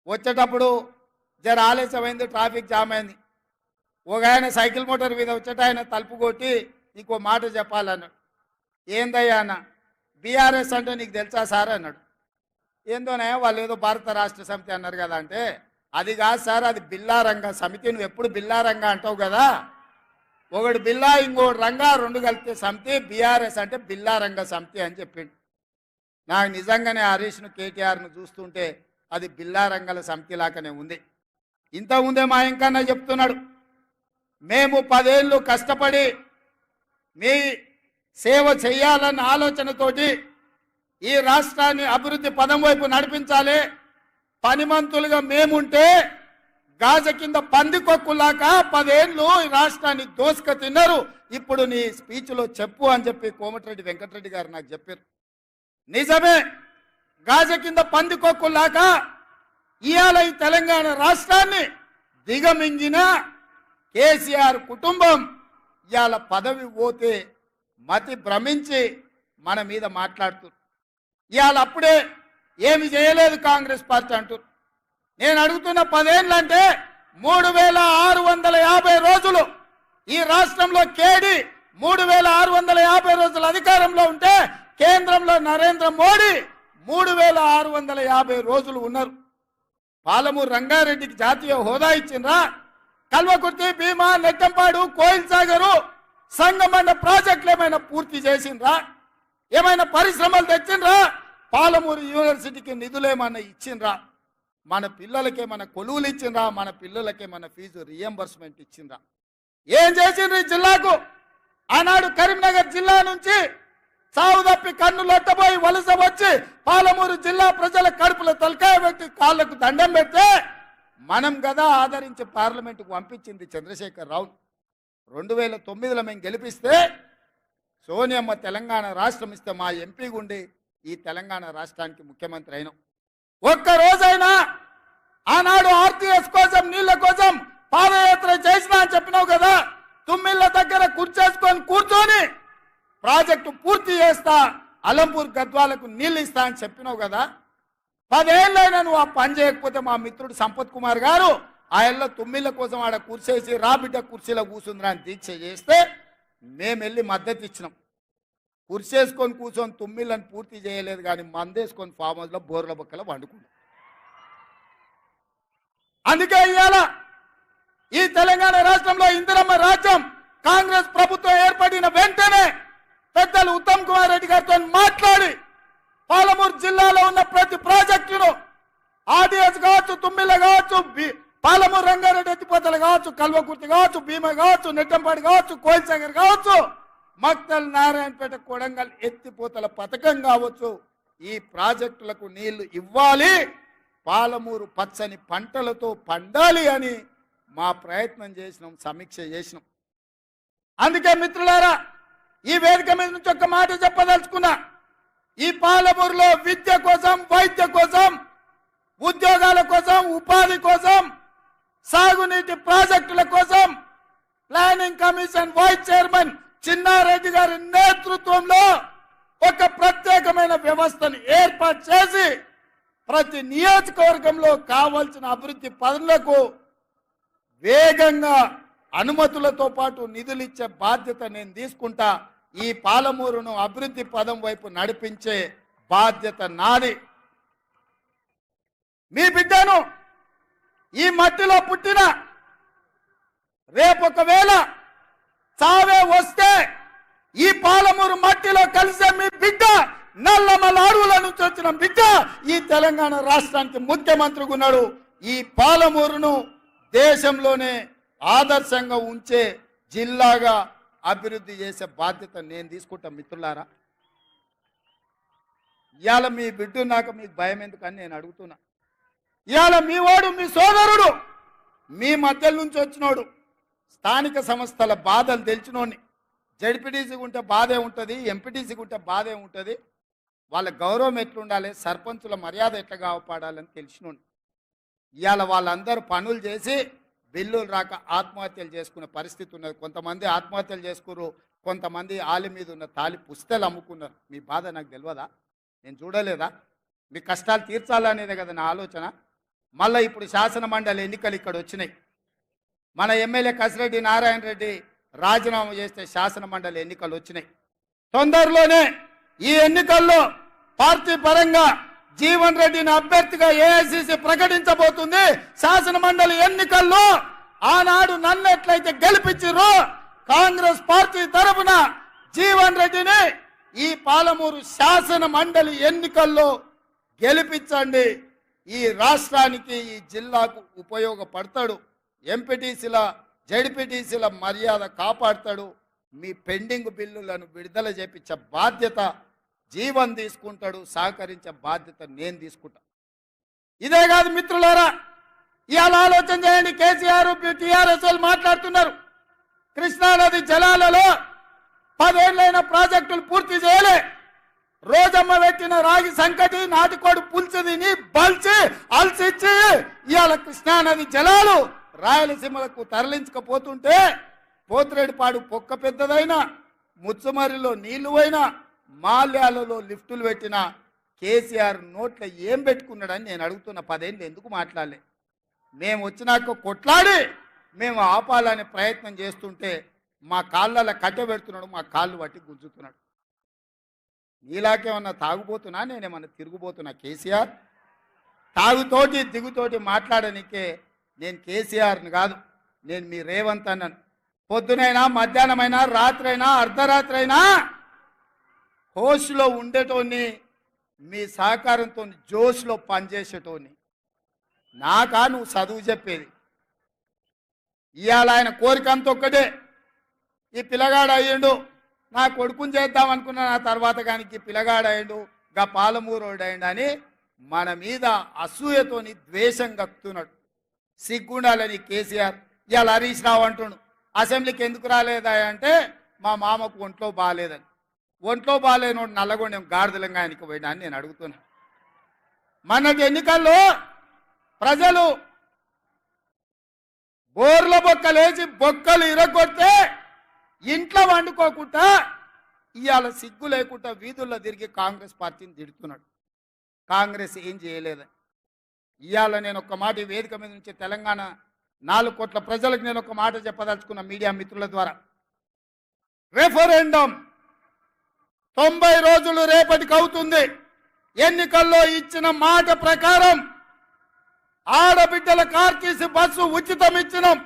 వచ్చేటప్పుడు జర ఆలస్యమైంది, ట్రాఫిక్ జామ్ అయింది. ఒక ఆయన సైకిల్ మోటార్ మీద వచ్చేట ఆయన తలుపు కొట్టి నీకు మాట చెప్పాలన్నాడు. ఏందయ్యా అన్న, బీఆర్ఎస్ అంటే నీకు తెలుసా సార్ అన్నాడు. ఏందోనే వాళ్ళు ఏదో భారత రాష్ట్ర సమితి అన్నారు కదా అంటే, అది కాదు సార్, అది బిల్లారంగ సమితి. నువ్వు ఎప్పుడు బిల్లారంగ అంటావు కదా, ఒకడు బిల్లా ఇంకోటి రంగా, రెండు కలిపితే సమితి. బీఆర్ఎస్ అంటే బిల్లారంగ సమితి అని చెప్పిండు. నాకు నిజంగానే హరీష్ను కేటీఆర్ను చూస్తుంటే అది బిల్లారంగల సమితి లాగానే ఉంది. ఇంతకుముందే మా ఇంకన్నా చెప్తున్నాడు, మేము 10 ఏళ్ళు కష్టపడి మీ సేవ చేయాలన్న ఆలోచనతోటి ఈ రాష్ట్రాన్ని అభివృద్ధి పదం వైపు నడిపించాలి. పనిమంతులుగా మేముంటే గాజ కింద పందికొక్కులాగా 10 ఏళ్ళు ఈ రాష్ట్రాన్ని దోసుక తిన్నారు. ఇప్పుడు నీ స్పీచ్లో చెప్పు అని చెప్పి కోమటిరెడ్డి వెంకటరెడ్డి గారు నాకు చెప్పారు. నిజమే, గాజ కింద పందికొక్కులాగా ఇవాళ ఈ తెలంగాణ రాష్ట్రాన్ని దిగమింగిన కేసీఆర్ కుటుంబం ఇవాళ పదవి పోతే మతి భ్రమించి మన మీద మాట్లాడుతున్నారు. ఇవాళ అప్పుడే ఏమి చేయలేదు కాంగ్రెస్ పార్టీ అంటారు. నేను అడుగుతున్న 10 ఏళ్ళు అంటే 3650 రోజులు ఈ రాష్ట్రంలో కేడి 3650 రోజులు అధికారంలో ఉంటే కేంద్రంలో నరేంద్ర మోడీ 3650 రోజులు ఉన్నారు. పాలమూరు రంగారెడ్డికి జాతీయ హోదా ఇచ్చిండ్రా? కల్వకుర్తి, భీమా, నెట్టంపాడు, కోయిల్ సాగరు, సంగమన్న ప్రాజెక్టులు ఏమైనా పూర్తి చేసిండ్రా? ఏమైనా పరిశ్రమలు తెచ్చిండ్రా? పాలమూరు యూనివర్సిటీకి నిధులు ఏమైనా ఇచ్చిండ్రా? మన పిల్లలకి ఏమైనా కొలువులు ఇచ్చిండ్రా? మన పిల్లలకి ఏమైనా ఫీజు రియంబర్స్మెంట్ ఇచ్చిండ్రా? ఏం చేసిండ్రు ఈ జిల్లాకు? ఆనాడు కరీంనగర్ జిల్లా నుంచి సాగు తప్పి కన్ను లొట్టబోయి వలస వచ్చి పాలమూరు జిల్లా ప్రజల కడుపుల తలకాయ పెట్టి కాళ్లకు దండం పెడితే మనం కదా ఆదరించి పార్లమెంటుకు పంపించింది చంద్రశేఖర్ రావు. 2009లో మేము గెలిపిస్తే సోనియమ్మ తెలంగాణ రాష్ట్రం ఇస్తే మా ఎంపీ గుండి ఈ తెలంగాణ రాష్ట్రానికి ముఖ్యమంత్రి అయినాం. ఒక్కరోజైనా ఆనాడు ఆర్టీఎస్ కోసం, నీళ్ల కోసం పాదయాత్ర చేసినా అని చెప్పినావు కదా. తుమ్మిళ్ళ దగ్గర కూర్చేసుకొని కూర్చొని ప్రాజెక్టు పూర్తి చేస్తా, అలంపూర్ గద్వాలకు నీళ్ళు ఇస్తా అని చెప్పినావు కదా. 10 ఏళ్ళైనా నువ్వు ఆ పని చేయకపోతే మా మిత్రుడు సంపత్ కుమార్ గారు ఆయనలో తుమ్మిళ్ళ కోసం ఆడ కూర్చేసి రాబిడ్డ కుర్చీలో కూర్చుందిరా అని దీక్ష చేస్తే మేము వెళ్ళి మద్దతు ఇచ్చినాం. కుర్చేసుకొని కూర్చొని తుమ్మిళ్ళని పూర్తి చేయలేదు, కానీ మందేసుకొని ఫామ్ హౌస్లో బోర్ల బొక్కలో వండుకున్నాం. అందుకే ఇవాళ ఈ తెలంగాణ రాష్ట్రంలో ఇందిరమ్మ రాజ్యం కాంగ్రెస్ ప్రభుత్వం ఏర్పడిన వెంటనే పెద్దలు ఉత్తమ్ కుమార్ రెడ్డి గారితో మాట్లాడి పాలమూరు జిల్లాలో ఉన్న ప్రతి ప్రాజెక్టును ఆర్డీఎస్ కావచ్చు, తుమ్మిళ్ళ కావచ్చు, పాలమూరు రంగారెడ్డి ఎత్తిపోతలు కావచ్చు, కల్వకుర్తి కావచ్చు, భీమా కావచ్చు, నెట్టంపాడు కావచ్చు, కోయిల్ సాగర్ కావచ్చు, మక్తల్, నారాయణపేట, కొడంగల్ ఎత్తిపోతల పథకం కావచ్చు, ఈ ప్రాజెక్టులకు నీళ్లు ఇవ్వాలి, పాలమూరు పచ్చని పంటలతో పండాలి అని మా ప్రయత్నం చేసినాం, సమీక్ష చేసినాం. అందుకే మిత్రులారా, ఈ వేదిక మీద నుంచి ఒక మాట చెప్పదలుచుకున్నా. ఈ పాలమూరులో విద్య కోసం, వైద్య కోసం, ఉద్యోగాల కోసం, ఉపాధి కోసం, సాగునీటి ప్రాజెక్టుల కోసం planning commission vice chairman Chinnareddy గారి నేతృత్వంలో ఒక ప్రత్యేకమైన వ్యవస్థను ఏర్పాటు చేసి ప్రతి నియోజకవర్గంలో కావాల్సిన అభివృద్ధి పనులకు వేగంగా అనుమతులతో పాటు నిధులు ఇచ్చే బాధ్యత నేను తీసుకుంటా. ఈ పాలమూరును అభివృద్ధి పదం వైపు నడిపించే బాధ్యత నాది. మీ బిడ్డను ఈ మట్టిలో పుట్టిన రేపొకవేళ చావే వస్తే ఈ పాలమూరు మట్టిలో కలిసే మీ బిడ్డ, నల్లమల అడవుల నుంచి వచ్చిన బిడ్డ ఈ తెలంగాణ రాష్ట్రానికి ముఖ్యమంత్రిగా ఉన్నాడు. ఈ పాలమూరును దేశంలోనే ఆదర్శంగా ఉంచే జిల్లాగా అభివృద్ధి చేసే బాధ్యత నేను తీసుకుంటా. మిత్రులారా, ఇవాళ మీ బిడ్డ నాకు మీకు భయం ఎందుకని నేను అడుగుతున్నా. ఇవాళ మీ వాడు, మీ సోదరుడు, మీ మధ్య నుంచి వచ్చినోడు, స్థానిక సంస్థల బాధలు తెలిసినోడిని. జడ్పీటీసీకి ఉంటే బాధే ఉంటుంది, ఎంపీటీసీకి ఉంటే బాధే ఉంటుంది, వాళ్ళ గౌరవం ఎట్లుండాలి, సర్పంచుల మర్యాద ఎట్లా కాపాడాలని తెలిసినోడిని. ఇవాళ వాళ్ళందరూ పనులు చేసి బిల్లులు రాక ఆత్మహత్యలు చేసుకునే పరిస్థితి ఉన్నది. కొంతమంది ఆత్మహత్యలు చేసుకున్నారు, కొంతమంది ఆలి మీద ఉన్న తాలి పుస్తలు అమ్ముకున్నారు. మీ బాధ నాకు తెలియదా? నేను చూడలేదా? మీ కష్టాలు తీర్చాలనేదే కదా నా ఆలోచన. మళ్ళీ ఇప్పుడు శాసన మండలి ఎన్నికలు ఇక్కడ వచ్చినాయి. మన ఎమ్మెల్యే కసిరెడ్డి నారాయణ రెడ్డి రాజీనామా చేస్తే శాసన మండలి ఎన్నికలు వచ్చినాయి. తొందరలోనే ఈ ఎన్నికల్లో పార్టీ పరంగా జీవన్ రెడ్డిని అభ్యర్థిగా ఏఐసిసి ప్రకటించబోతుంది. శాసన మండలి ఎన్నికల్లో ఆనాడు నన్ను ఎట్లయితే గెలిపించారో కాంగ్రెస్ పార్టీ తరఫున జీవన్ రెడ్డిని ఈ పాలమూరు శాసన మండలి ఎన్నికల్లో గెలిపించండి. ఈ రాష్ట్రానికి ఈ జిల్లాకు ఉపయోగపడతాడు. ఎంపీటీసీల జడ్పీటీసీల మర్యాద కాపాడతాడు. మీ పెండింగ్ బిల్లులను విడుదల చేపించే బాధ్యత జీవన్ తీసుకుంటాడు. సహకరించే బాధ్యత నేను తీసుకుంటా. ఇదే కాదు మిత్రులారా, ఇవాళ ఆలోచన చేయండి. కేసీఆర్ టీఆర్ఎస్ వాళ్ళు మాట్లాడుతున్నారు కృష్ణానది జలాలలో 10 ఏళ్ళైన ప్రాజెక్టులు పూర్తి చేయలే. రోజమ్మ పెట్టిన రాగి సంకటి నాటికోడు పులుసు తిని బల్చి అలసిచ్చి ఇవాళ కృష్ణానది జలాలు రాయలసీమలకు తరలించకపోతుంటే పోతిరెడ్డిపాడు పొక్క పెద్దదైనా ముచ్చుమరిలో నీళ్లు పోయినా మాల్యాలలో లిఫ్టులు పెట్టిన కేసీఆర్ నోట్ల ఏం పెట్టుకున్నాడని నేను అడుగుతున్న. 10 ఏళ్ళు ఎందుకు మాట్లాడలే? మేము వచ్చినాక కొట్లాడి మేము ఆపాలనే ప్రయత్నం చేస్తుంటే మా కాళ్ళలో కట్టె పెడుతున్నాడు, మా కాళ్ళు పట్టి గుంజుతున్నాడు. నీలాకేమన్నా తాగుబోతున్నా, నేనేమన్నా తిరుగుబోతున్నా? కేసీఆర్ తాగుతోటి దిగుతోటి మాట్లాడనికే నేను కేసీఆర్ని కాదు, నేను మీ రేవంత్ అన్నాను. పొద్దునైనా మధ్యాహ్నమైనా రాత్రైనా అర్ధరాత్రి అయినా హోస్లో ఉండేటోని, మీ సహకారంతో జోష్లో పనిచేసేటోని. నాకా నువ్వు చదువు చెప్పేది? ఇవాళ ఆయన కోరిక అంత ఒక్కటే, ఈ పిల్లగాడు అయ్యిండు, నా కొడుకుని చేద్దాం అనుకున్నా, నా తర్వాత కానీ పిల్లగాడు అయ్యిండు, గా పాలమూరోడు అయ్యిండు అని మన మీద అసూయతోని ద్వేషం కక్కుతున్నాడు. సిగ్గుండాలని కేసీఆర్. ఇవాళ హరీష్ రావు అంటుండు అసెంబ్లీకి ఎందుకు రాలేదా అంటే మా మామకు ఒంట్లో బాగాలేదని. ఒంట్లో బాగాలేనోడు నల్లగొండెం గాడిదలంగా ఆయనకి పోయినా అని నేను అడుగుతున్నా. మొన్నటి ఎన్నికల్లో ప్రజలు బోర్ల బొక్కలేసి బొక్కలు ఇరగొడితే ఇంట్లో వండుకోకుండా ఇవాళ సిగ్గు లేకుండా వీధుల్లో తిరిగి కాంగ్రెస్ పార్టీని తిడుతున్నాడు. కాంగ్రెస్ ఏం చేయలేదని. ఇవాళ నేను ఒక మాట ఈ వేదిక మీద నుంచి తెలంగాణ 4 కోట్ల ప్రజలకు నేను ఒక మాట చెప్పదలుచుకున్న మీడియా మిత్రుల ద్వారా. రెఫరెండం 90 రోజులు రేపటికి అవుతుంది. ఎన్నికల్లో ఇచ్చిన మాట ప్రకారం ఆడబిడ్డల ఆర్టీసీ బస్సు ఉచితం ఇచ్చినాం.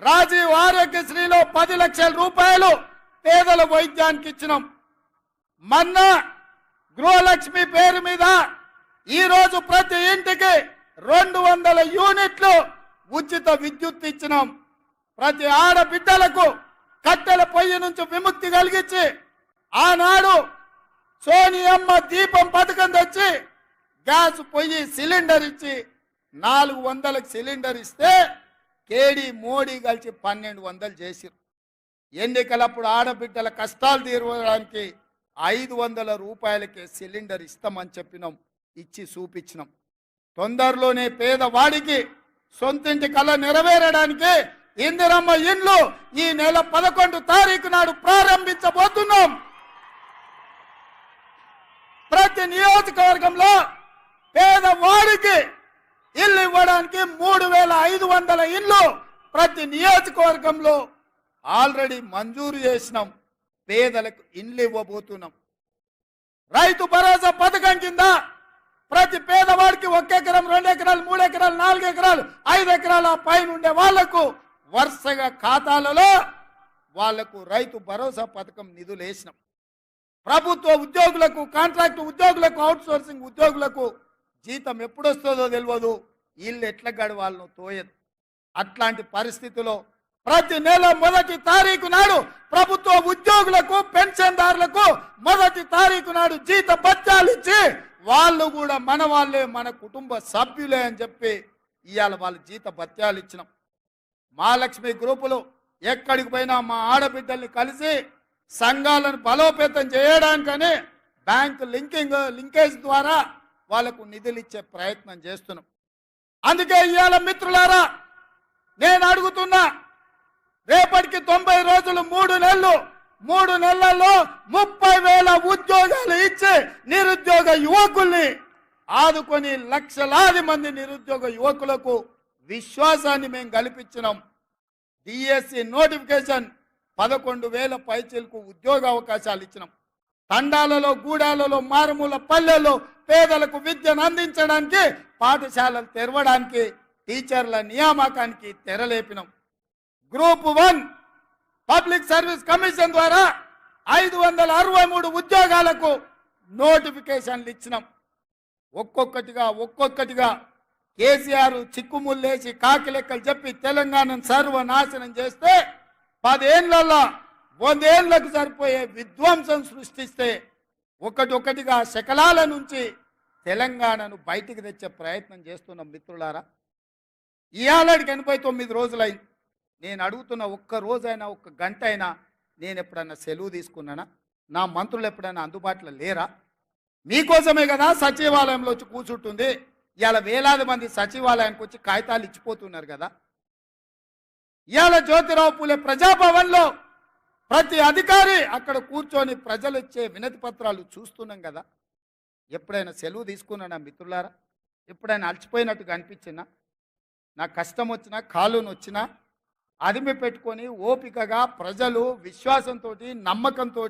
రాజీవ్ ఆరోగ్యశ్రీలో 10 లక్షల రూపాయలు పేదల వైద్యానికి ఇచ్చినాం. మొన్న గృహలక్ష్మి పేరు మీద ఈరోజు ప్రతి ఇంటికి 200 యూనిట్లు ఉచిత విద్యుత్ ఇచ్చినాం. ప్రతి ఆడబిడ్డలకు కట్టెల పొయ్యి నుంచి విముక్తి కలిగించి ఆనాడు సోనియమ్మ దీపం పథకం తెచ్చి గ్యాస్ పొయ్యి సిలిండర్ ఇచ్చి 400కి సిలిండర్ ఇస్తే కేడీ మోడీ కలిసి 1200 చేసిరు. ఎన్నికలప్పుడు ఆడబిడ్డల కష్టాలు తీరడానికి 500 రూపాయలకే సిలిండర్ ఇస్తామని చెప్పినాం, ఇచ్చి చూపించినాం. తొందరలోనే పేదవాడికి సొంతింటి కళ నెరవేరడానికి ఇందిరమ్మ ఇండ్లు ఈ నెల 11 తారీఖు నాడు ప్రారంభించబోతున్నాం. ప్రతి నియోజకవర్గంలో పేదవాడికి ఇల్లు ఇవ్వడానికి 3500 ఇండ్లు ప్రతి నియోజకవర్గంలో ఆల్రెడీ మంజూరు చేసినాం. పేదలకు ఇండ్లు ఇవ్వబోతున్నాం. రైతు భరోసా పథకం కింద ప్రతి పేదవాడికి 1 ఎకరం 2 ఎకరాలు 3 ఎకరాలు 4 ఎకరాలు 5 ఎకరాల పైన ఉండే వాళ్లకు వరుసగా ఖాతాలలో వాళ్లకు రైతు భరోసా పథకం నిధులు వేసినాం. ప్రభుత్వ ఉద్యోగులకు, కాంట్రాక్ట్ ఉద్యోగులకు, అవుట్ సోర్సింగ్ ఉద్యోగులకు జీతం ఎప్పుడొస్తుందో తెలియదు, వీళ్ళు ఎట్లా గడవాళ్ళను తోయదు. అట్లాంటి పరిస్థితిలో ప్రతి నెల 1వ తారీఖు నాడు ప్రభుత్వ ఉద్యోగులకు, పెన్షన్దారులకు 1వ తారీఖు నాడు జీత భత్యాలు ఇచ్చి వాళ్ళు కూడా మన వాళ్ళే, మన కుటుంబ సభ్యులే అని చెప్పి ఇవాళ వాళ్ళు జీత భత్యాలు ఇచ్చినాం. మహాలక్ష్మి గ్రూపులు ఎక్కడికి పోయినా మా ఆడబిడ్డల్ని కలిసి సంఘాలను బలోపేతం చేయడానికని బ్యాంకు లింకేజ్ ద్వారా వాళ్లకు నిధులు ఇచ్చే ప్రయత్నం చేస్తున్నాం. అందుకే ఇవాళ మిత్రులారా నేను అడుగుతున్నా, రేపటికి 90 రోజులు 3 నెలలు, 3 నెలల్లో 30,000 ఉద్యోగాలు ఇచ్చి నిరుద్యోగ యువకుల్ని ఆదుకొని లక్షలాది మంది నిరుద్యోగ యువకులకు విశ్వాసాన్ని మేము కల్పించినాం. డిఎస్సి నోటిఫికేషన్ 11,000 పైచీలకు ఉద్యోగ అవకాశాలు ఇచ్చినాం. తండాలలో, గూడాలలో, మారుమూల పల్లెల్లో పేదలకు విద్యను అందించడానికి, పాఠశాలలు తెరవడానికి, టీచర్ల నియామకానికి తెరలేపినాం. గ్రూప్ 1 పబ్లిక్ సర్వీస్ కమిషన్ ద్వారా 563 ఉద్యోగాలకు నోటిఫికేషన్లు ఇచ్చినాం. ఒక్కొక్కటిగా కేసీఆర్ చిక్కుముల్లేసి కాకి లెక్కలు చెప్పి తెలంగాణను సర్వనాశనం చేస్తే 10 ఏళ్లలో 100 ఏళ్లకు సరిపోయే విధ్వంసం సృష్టిస్తే ఒకటిగా శకలాల నుంచి తెలంగాణను బయటికి తెచ్చే ప్రయత్నం చేస్తున్నాం. మిత్రులారా, ఇవాళకి 89 రోజులైంది. నేను అడుగుతున్న ఒక్క రోజైనా, ఒక్క గంట అయినా నేను ఎప్పుడన్నా సెలవు తీసుకున్నానా? నా మంత్రులు ఎప్పుడైనా అందుబాటులో లేరా? మీకోసమే కదా సచివాలయంలో వచ్చి కూర్చుంటుంది. ఇవాళ వేలాది మంది సచివాలయానికి వచ్చి కాగితాలు ఇచ్చిపోతున్నారు కదా. ఇవాళ జ్యోతిరావు పూలే ప్రజాభవన్లో ప్రతి అధికారి అక్కడ కూర్చొని ప్రజలు ఇచ్చే వినతి పత్రాలు చూస్తున్నాం కదా. ఎప్పుడైనా సెలవు తీసుకున్నానా మిత్రులారా? ఎప్పుడైనా అలసిపోయినట్టుగా అనిపించినా, నా కష్టం వచ్చినా, కాలును వచ్చినా అదిమి పెట్టుకొని ఓపికగా ప్రజలు విశ్వాసంతో, నమ్మకంతో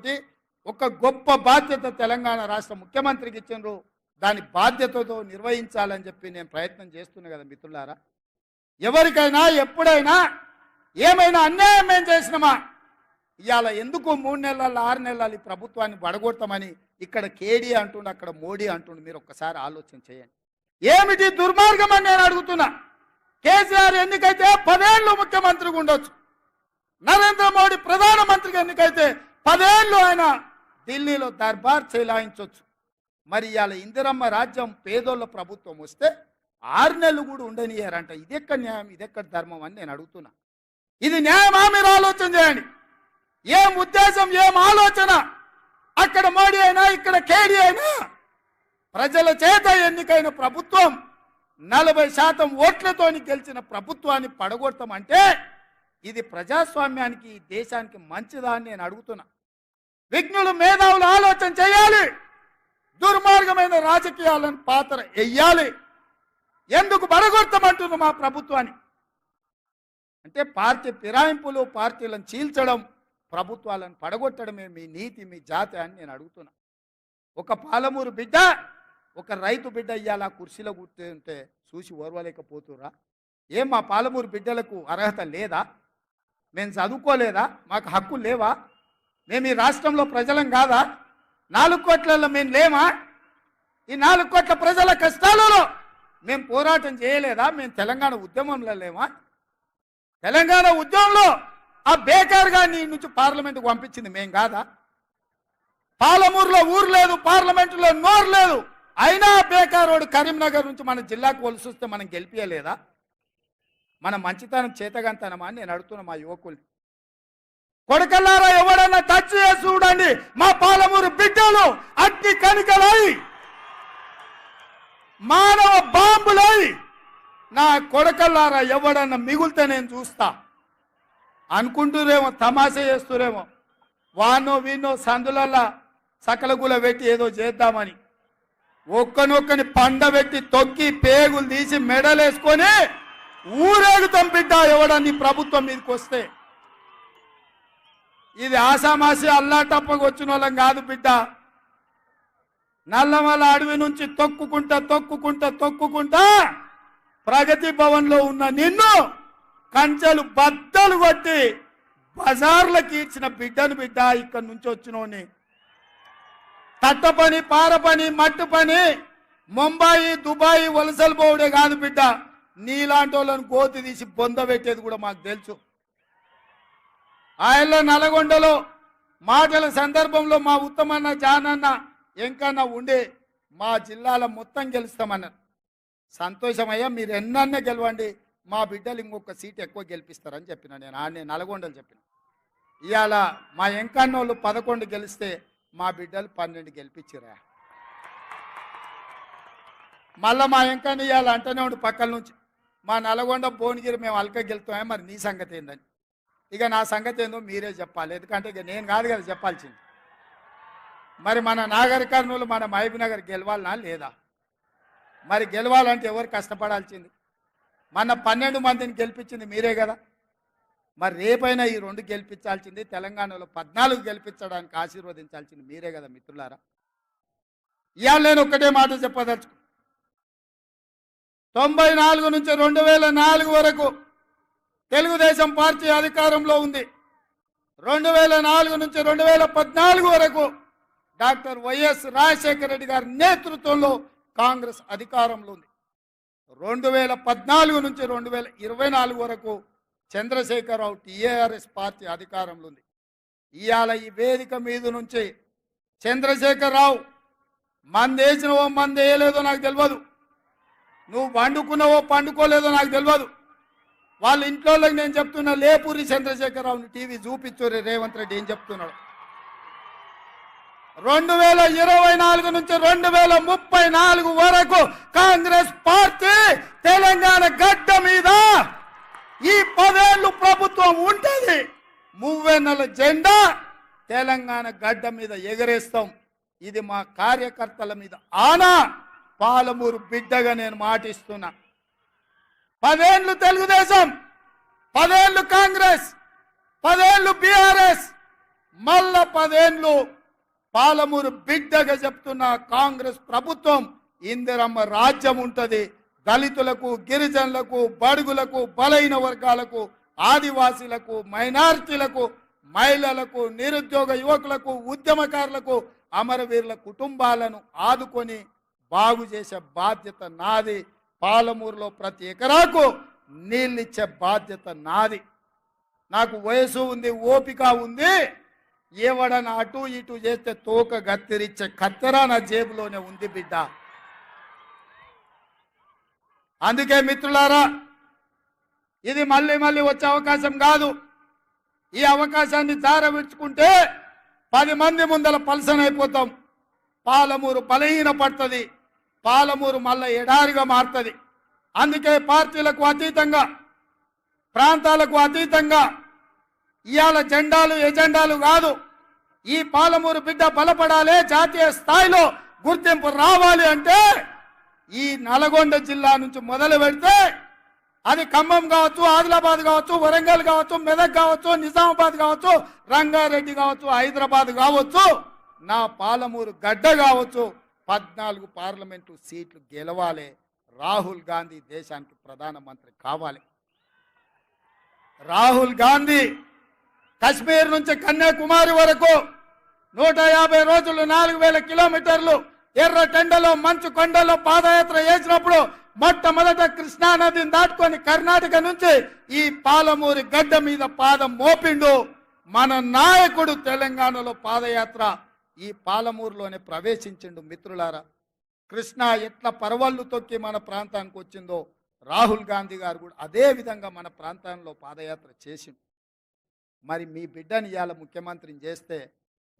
ఒక గొప్ప బాధ్యత తెలంగాణ రాష్ట్ర ముఖ్యమంత్రికి ఇచ్చిండ్రు. దాని బాధ్యతతో నిర్వహించాలని చెప్పి నేను ప్రయత్నం చేస్తున్నా కదా మిత్రులారా. ఎవరికైనా ఎప్పుడైనా ఏమైనా అన్యాయం ఏం చేసినామా? ఇవాళ ఎందుకు 3 నెలలు 6 నెలలు ఈ ప్రభుత్వాన్ని పడగొడతామని ఇక్కడ కేడీ అంటుండు, అక్కడ మోడీ అంటుండు. మీరు ఒక్కసారి ఆలోచన చేయండి. ఏమిటి దుర్మార్గం అని నేను అడుగుతున్నా. కేసీఆర్ ఎన్నికైతే 10 ఏళ్ళు ముఖ్యమంత్రిగా ఉండొచ్చు. నరేంద్ర మోడీ ప్రధానమంత్రిగా ఎన్నికైతే 10 ఏళ్ళు ఆయన ఢిల్లీలో దర్బార్ చెలాయించవచ్చు. మరి ఇవాళ ఇందిరమ్మ రాజ్యం పేదోళ్ళ ప్రభుత్వం వస్తే 6 నెలలు కూడా ఉండనియారంట. ఇదెక్కడ న్యాయం, ఇదెక్కడ ధర్మం అని నేను అడుగుతున్నా. ఇది న్యాయమా? మీరు ఆలోచన చేయండి. ఏం ఉద్దేశం, ఏం ఆలోచన? అక్కడ మోడీ అయినా, ఇక్కడ కేడీ అయినా ప్రజల చేత ఎన్నికైన ప్రభుత్వం 40% ఓట్లతోని గెలిచిన ప్రభుత్వాన్ని పడగొడతామంటే ఇది ప్రజాస్వామ్యానికి, ఈ దేశానికి మంచిదా అని నేను అడుగుతున్నా. విజ్ఞులు, మేధావులు ఆలోచన చేయాలి. దుర్మార్గమైన రాజకీయాలను పాత్ర వెయ్యాలి. ఎందుకు పడగొడతామంటున్నారు మా ప్రభుత్వాన్ని? అంటే పార్టీ ఫిరాయింపులు, పార్టీలను చీల్చడం, ప్రభుత్వాలను పడగొట్టడమే మీ నీతి, మీ జాతి అని నేను అడుగుతున్నా. ఒక పాలమూరు బిడ్డ, ఒక రైతు బిడ్డ ఇయ్యాల కుర్చీలో కూర్చుంటే చూసి ఓర్వలేకపోతురా? ఏం మా పాలమూరు బిడ్డలకు అర్హత లేదా? మేము చదువుకోలేదా? మాకు హక్కులు లేవా? మేము ఈ రాష్ట్రంలో ప్రజలం కాదా? 4 కోట్లలో మేము లేమా? ఈ 4 కోట్ల ప్రజల కష్టాలలో మేము పోరాటం చేయలేదా? మేము తెలంగాణ ఉద్యమంలో లేమా? తెలంగాణ ఉద్యమంలో ఆ బేకార్గా నీ నుంచి పార్లమెంటుకు పంపించింది మేం కాదా? పాలమూరులో ఊరు లేదు, పార్లమెంటులో నోరు లేదు. అయినా బేకారోడు కరీంనగర్ నుంచి మన జిల్లాకు వలసి వస్తే మనం గెలిపియలేదా? మన మంచితనం చేతగంతనమా అని నేను అడుగుతున్నా మా యువకుల్ని. కొడకల్లారా, ఎవడన్నా టచ్ చేసి చూడండి. మా పాలమూరు బిడ్డలు అగ్ని కణికలై, మానవ బాంబులై, నా కొడకల్లారా ఎవడన్నా మిగులుతే నేను చూస్తా అనుకుంటురేమో, తమాషా చేస్తురేమో. వానో వీనో సందులల్లా సకలగుల పెట్టి ఏదో చేద్దామని ఒక్కనొక్కని పండబెట్టి తొక్కి పేగులు తీసి మెడలేసుకొని ఊరేగుతాం బిడ్డ ఎవడని ప్రభుత్వం మీదకి వస్తే. ఇది ఆసామాసి అల్లాటప్పకు వచ్చిన వాళ్ళం కాదు బిడ్డ. నల్లమల అడవి నుంచి తొక్కుకుంటా ప్రగతి భవన్లో ఉన్న నిన్ను కంచెలు బద్దలు కొట్టి బజార్లకు ఈడ్చిన బిడ్డను బిడ్డ. ఇక్కడి నుంచి వచ్చినోని తట్ట పని, పార పని, మట్టు పని, ముంబాయి, దుబాయ్ వలసలు పోవడే కాదు బిడ్డ. నీలాంటి వాళ్ళని గోతి తీసి బొంద పెట్టేది కూడా మాకు తెలుసు. ఆయన నల్గొండలో మాటల సందర్భంలో మా ఉత్తమన్న, జానన్న, ఎంకన్నా ఉండే మా జిల్లాలో మొత్తం గెలుస్తామన్నారు. సంతోషమయ్యా, మీరు ఎన్నన్నా గెలవండి, మా బిడ్డలు ఇంకొక సీట్ ఎక్కువ గెలిపిస్తారని చెప్పిన. నేను నల్గొండలు చెప్పిన. ఇవాళ మా ఎంకన్నోళ్ళు 11 గెలిస్తే మా బిడ్డలు 12 గెలిపించిరా. మళ్ళీ మా ఎంకన్న ఇవాళ అంటనే ఉండి పక్కల నుంచి, మా నల్గొండ భువనగిరి మేము అల్క గెలుతామే, మరి నీ సంగతి ఏందని. ఇక నా సంగతి ఏందో మీరే చెప్పాలి, ఎందుకంటే ఇక నేను కాదు కదా చెప్పాల్సింది. మరి మన నాగర్ కర్నూలు, మన మహబూబ్ నగర్ గెలవాలనా లేదా? మరి గెలవాలంటే ఎవరు కష్టపడాల్సింది? మన 12 మందిని గెలిపించింది మీరే కదా. మరి రేపైనా ఈ 2 గెలిపించాల్సింది, తెలంగాణలో 14 గెలిపించడానికి ఆశీర్వదించాల్సింది మీరే కదా మిత్రులారా. ఇవాళ నేను ఒక్కటే మాట చెప్పదలుచుకు, 94 నుంచి 2004 వరకు తెలుగుదేశం పార్టీ అధికారంలో ఉంది. 2004 నుంచి 2014 వరకు డాక్టర్ వైఎస్ రాజశేఖర రెడ్డి గారి నేతృత్వంలో కాంగ్రెస్ అధికారంలో ఉంది. 2014 నుంచి 2024 వరకు చంద్రశేఖరరావు టీఆర్ఎస్ పార్టీ అధికారంలో ఉంది. ఇవాళ ఈ వేదిక మీద నుంచి చంద్రశేఖరరావు మందేసినవో మంది వేయలేదో నాకు తెలియదు, నువ్వు పండుకున్నావో పండుకోలేదో నాకు తెలియదు. వాళ్ళ ఇంట్లో నేను చెప్తున్నా, లేపూరి చంద్రశేఖరరావుని టీవీ చూపించు రేవంత్ రెడ్డి ఏం చెప్తున్నాడు. 2024 నుంచి 2034 వరకు కాంగ్రెస్ పార్టీ తెలంగాణ గడ్డ మీద ఈ 10 ఏళ్ళు ప్రభుత్వం ఉంటుంది. 30 జెండా తెలంగాణ గడ్డ మీద ఎగరేస్తాం. ఇది మా కార్యకర్తల మీద ఆనా. పాలమూరు బిడ్డగా నేను మాటిస్తున్నా. 10 ఏళ్ళు తెలుగుదేశం, 10 ఏళ్ళు కాంగ్రెస్, 10 ఏళ్ళు బీఆర్ఎస్, మళ్ళా 10 ఏళ్ళు పాలమూరు బిడ్డగా చెప్తున్న కాంగ్రెస్ ప్రభుత్వం. ఇందిరమ్మ రాజ్యం ఉంటుంది. దళితులకు, గిరిజనులకు, బడుగులకు, బలైన వర్గాలకు, ఆదివాసీలకు, మైనారిటీలకు, మహిళలకు, నిరుద్యోగ యువకులకు, ఉద్యమకారులకు, అమరవీరుల కుటుంబాలను ఆదుకొని బాగు చేసే బాధ్యత నాది. పాలమూరులో ప్రతి ఎకరాకు నీళ్ళిచ్చే బాధ్యత నాది. నాకు వయసు ఉంది, ఓపిక ఉంది. ఏవడన అటు ఇటు చేస్తే తోక గత్తిరిచ్చే కత్తెర నా జేబులోనే ఉంది బిడ్డ. అందుకే మిత్రులారా, ఇది మళ్ళీ మళ్ళీ వచ్చే అవకాశం కాదు. ఈ అవకాశాన్ని జారవిడ్చుకుంటే 10 మంది ముందల పలసనైపోతాం. పాలమూరు బలహీన పడుతుంది. పాలమూరు మళ్ళీ ఎడారిగా మారుతుంది. అందుకే పార్టీలకు అతీతంగా, ప్రాంతాలకు అతీతంగా ఇవాళ జెండాలు ఎజెండాలు కాదు. ఈ పాలమూరు బిడ్డ బలపడాలి, జాతీయ స్థాయిలో గుర్తింపు రావాలి అంటే ఈ నల్గొండ జిల్లా నుంచి మొదలు పెడితే అది ఖమ్మం కావచ్చు, ఆదిలాబాద్ కావచ్చు, వరంగల్ కావచ్చు, మెదక్ కావచ్చు, నిజామాబాద్ కావచ్చు, రంగారెడ్డి కావచ్చు, హైదరాబాద్ కావచ్చు, నా పాలమూరు గడ్డ కావచ్చు, 14 పార్లమెంటు సీట్లు గెలవాలి. రాహుల్ గాంధీ దేశానికి ప్రధానమంత్రి కావాలి. రాహుల్ గాంధీ కశ్మీర్ నుంచి కన్యాకుమారి వరకు 150 రోజులు 4000 కిలోమీటర్లు ఎర్ర టెండలో మంచు కొండలో పాదయాత్ర చేసినప్పుడు మొట్టమొదట కృష్ణా నదిని దాటుకొని కర్ణాటక నుంచి ఈ పాలమూరి గడ్డ మీద పాదం మోపిండు మన నాయకుడు. తెలంగాణలో పాదయాత్ర ఈ పాలమూరులోనే ప్రవేశించిండు. మిత్రులారా, కృష్ణా ఎట్లా పరవళ్ళు తొక్కి మన ప్రాంతానికి వచ్చిందో రాహుల్ గాంధీ గారు కూడా అదే విధంగా మన ప్రాంతంలో పాదయాత్ర చేసిండు. మరి మీ బిడ్డని ఇవాళ ముఖ్యమంత్రిని చేస్తే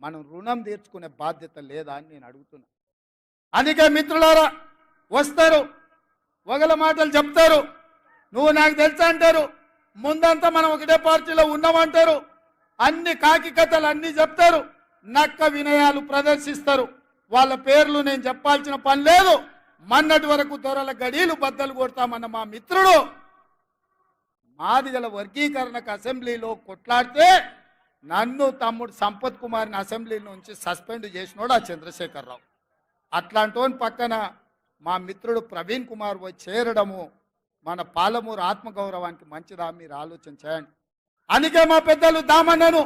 మనం రుణం తీర్చుకునే బాధ్యత లేదా అని నేను అడుగుతున్నా. అందుకే మిత్రులారా, వస్తారు, ఒకల మాటలు చెప్తారు, నువ్వు నాకు తెలుసా అంటారు, ముందంతా మనం ఒకటే పార్టీలో ఉన్నామంటారు, అన్ని కాకి కథలు అన్నీ చెప్తారు, నక్క వినయాలు ప్రదర్శిస్తారు. వాళ్ళ పేర్లు నేను చెప్పాల్సిన పని లేదు. మొన్నటి వరకు దొరల గడీలు బద్దలు కొడతామన్న మా మిత్రుడు మాదిగల వర్గీకరణకు అసెంబ్లీలో కొట్లాడితే నన్ను తమ్ముడు సంపత్ కుమార్ని అసెంబ్లీ నుంచి సస్పెండ్ చేసినోడు ఆ చంద్రశేఖరరావు. అట్లాంటి పక్కన మా మిత్రుడు ప్రవీణ్ కుమార్ వచ్చి చేరడము మన పాలమూరు ఆత్మగౌరవానికి మంచిదా? మీరు ఆలోచన చేయండి. అందుకే మా పెద్దలు దామన్నను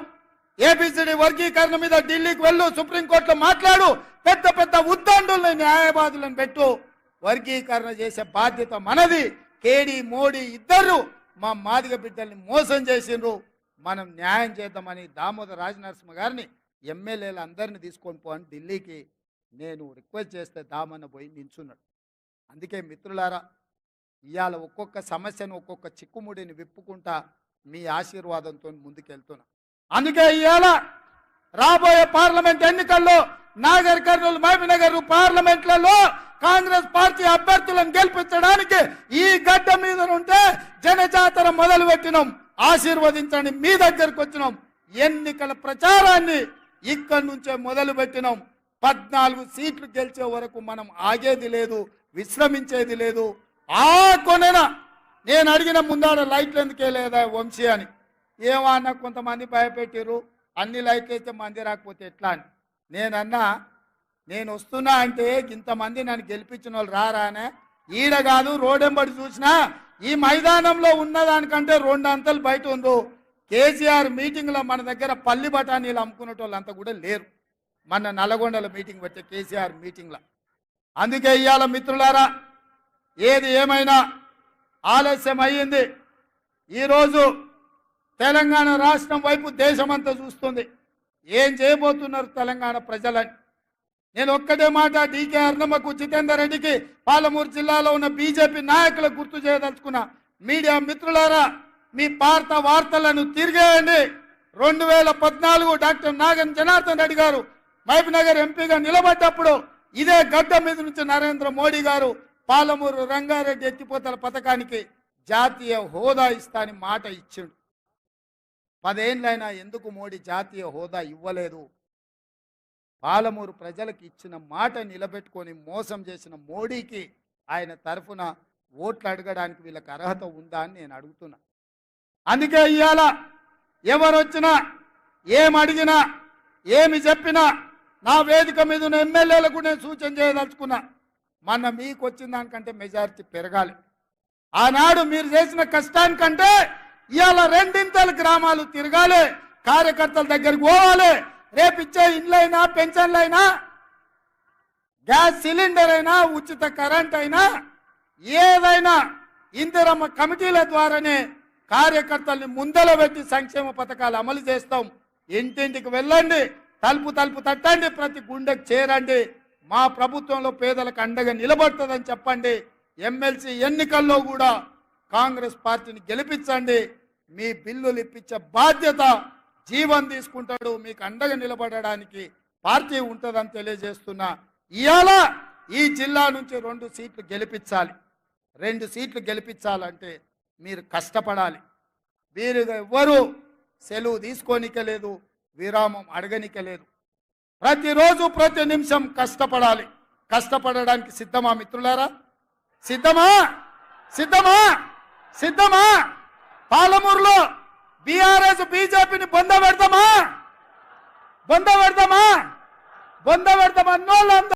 ఏబిసిడి వర్గీకరణ మీద ఢిల్లీకి వెళ్ళు, సుప్రీంకోర్టులో మాట్లాడు, పెద్ద పెద్ద ఉద్దండుల్ని న్యాయవాదులను పెట్టు, వర్గీకరణ చేసే బాధ్యత మనది. కేడి మోడీ ఇద్దరు మా మాదిగ బిడ్డల్ని మోసం చేసిండ్రు, మనం న్యాయం చేద్దామని దామోదర రాజనరసింహ గారిని ఎమ్మెల్యేలు అందరిని తీసుకొని పోని ఢిల్లీకి నేను రిక్వెస్ట్ చేస్తే దామన్న పోయి నించున్నాడు. అందుకే మిత్రులారా, ఇవాళ ఒక్కొక్క సమస్యను ఒక్కొక్క చిక్కుముడిని విప్పుకుంటా మీ ఆశీర్వాదంతో ముందుకెళ్తున్నా. అందుకే ఇవాళ రాబోయే పార్లమెంట్ ఎన్నికల్లో నాగర్ కర్నూలు, మహబూబ్నగర్ పార్లమెంట్లలో కాంగ్రెస్ పార్టీ అభ్యర్థులను గెలిపించడానికి ఈ గడ్డ మీద ఉంటే జనజాతర మొదలు పెట్టినాం. ఆశీర్వదించండి, మీ దగ్గరకు వచ్చినాం. ఎన్నికల ప్రచారాన్ని ఇక్కడి నుంచే మొదలు పెట్టినాం. 14 సీట్లు గెలిచే వరకు మనం ఆగేది లేదు. విశ్రమించేది లేదు. ఆ కొనన నేను అడిగిన ముందాడ లైట్లు ఎందుకే లేదా వంశీ అని, ఏమన్నా కొంతమంది భయపెట్టిరు, అన్ని లైట్లు అయితే మంది రాకపోతే ఎట్లా అని. నేనన్నా నేను వస్తున్నా అంటే ఇంతమంది నన్ను గెలిపించిన వాళ్ళు రారానే, ఈడ కాదు రోడెంబడి చూసినా ఈ మైదానంలో ఉన్నదానికంటే 2 అంతలు బయట ఉందో. కేసీఆర్ మీటింగ్లో మన దగ్గర పల్లి బఠానీలు అమ్ముకునే వాళ్ళు అంతా కూడా లేరు, మన నల్లగొండల మీటింగ్ పెట్టే కేసీఆర్ మీటింగ్లో. అందుకే ఇవాళ మిత్రులారా, ఏది ఏమైనా ఆలస్యం అయ్యింది. ఈరోజు తెలంగాణ రాష్ట్రం వైపు దేశమంతా చూస్తుంది, ఏం చేయబోతున్నారు తెలంగాణ ప్రజలని. నేను ఒక్కటే మాట డీకే అర్ణమ్మకు, జితేందర్ రెడ్డికి, పాలమూరు జిల్లాలో ఉన్న బీజేపీ నాయకులకు గుర్తు చేయదలుచుకున్నా. మీడియా మిత్రులారా, మీ పార్త వార్తలను తిరిగేయండి. 2014 డాక్టర్ నాగన్ జనార్దన్ రెడ్డి గారు మహబూబ్నగర్ ఎంపీగా నిలబడ్డప్పుడు ఇదే గడ్డ మీద నుంచి నరేంద్ర మోడీ గారు పాలమూరు రంగారెడ్డి ఎత్తిపోతల పథకానికి జాతీయ హోదా ఇస్తాని మాట ఇచ్చిండు. 10 ఏళ్ళైనా ఎందుకు మోడీ జాతీయ హోదా ఇవ్వలేదు? పాలమూరు ప్రజలకు ఇచ్చిన మాట నిలబెట్టుకొని మోసం చేసిన మోడీకి ఆయన తరఫున ఓట్లు అడగడానికి వీళ్ళకి అర్హత ఉందా అని నేను అడుగుతున్నా. అందుకే ఇవాళ ఎవరు వచ్చినా, ఏం అడిగినా, ఏమి చెప్పినా నా వేదిక మీద ఉన్న ఎమ్మెల్యేలకు నేను సూచన చేయదలుచుకున్నా. మన మీకు వచ్చిన దానికంటే మెజారిటీ పెరగాలి. ఆనాడు మీరు చేసిన కష్టానికంటే ఇవాళ 2 గ్రామాలు తిరగాలి, కార్యకర్తల దగ్గరికి పోవాలి. రేపు ఇచ్చే ఇండ్లైనా, పెన్షన్లైనా, గ్యాస్ సిలిండర్ అయినా, ఉచిత కరెంట్ అయినా, ఏదైనా ఇందిరమ్మ కమిటీల ద్వారానే కార్యకర్తల్ని ముందల పెట్టి సంక్షేమ పథకాలు అమలు చేస్తాం. ఇంటింటికి వెళ్ళండి, తలుపు తలుపు తట్టండి, ప్రతి గుండెకు చేరండి. మా ప్రభుత్వంలో పేదలకు అండగా నిలబడుతుందని చెప్పండి. ఎమ్మెల్సీ ఎన్నికల్లో కూడా కాంగ్రెస్ పార్టీని గెలిపించండి. మీ బిల్లులు ఇప్పించే బాధ్యత జీవన్ తీసుకుంటాడు. మీకు అండగా నిలబడడానికి పార్టీ ఉంటుందని తెలియజేస్తున్నా. ఇవాళ ఈ జిల్లా నుంచి 2 సీట్లు గెలిపించాలి. 2 సీట్లు గెలిపించాలంటే మీరు కష్టపడాలి. మీరు ఎవ్వరూ సెలవు తీసుకోనికలేదు, విరామం అడగనికలేదు. ప్రతిరోజు ప్రతి నిమిషం కష్టపడాలి. కష్టపడడానికి సిద్ధమా మిత్రులారా? సిద్ధమా? సిద్ధమా? సిద్ధమా? పాలమూరులో బీఆర్ఎస్ బీజేపీని బొంద పెడతామా? బొంద పెడతామా? బొంద పెడతామా?